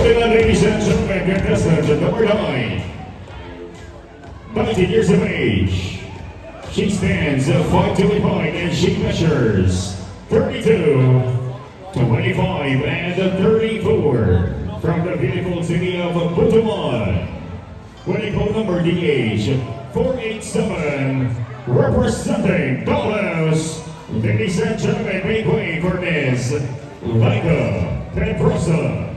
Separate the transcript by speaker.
Speaker 1: Moving on, ladies and gentlemen, contestant number 9. 19 years of age. She stands 5'2" and she measures 32, 25, and 34 from the beautiful city of Butuan. Winning code number DH 487, representing Dallas. Ladies and gentlemen, make way for Miss Laika Pedrosa.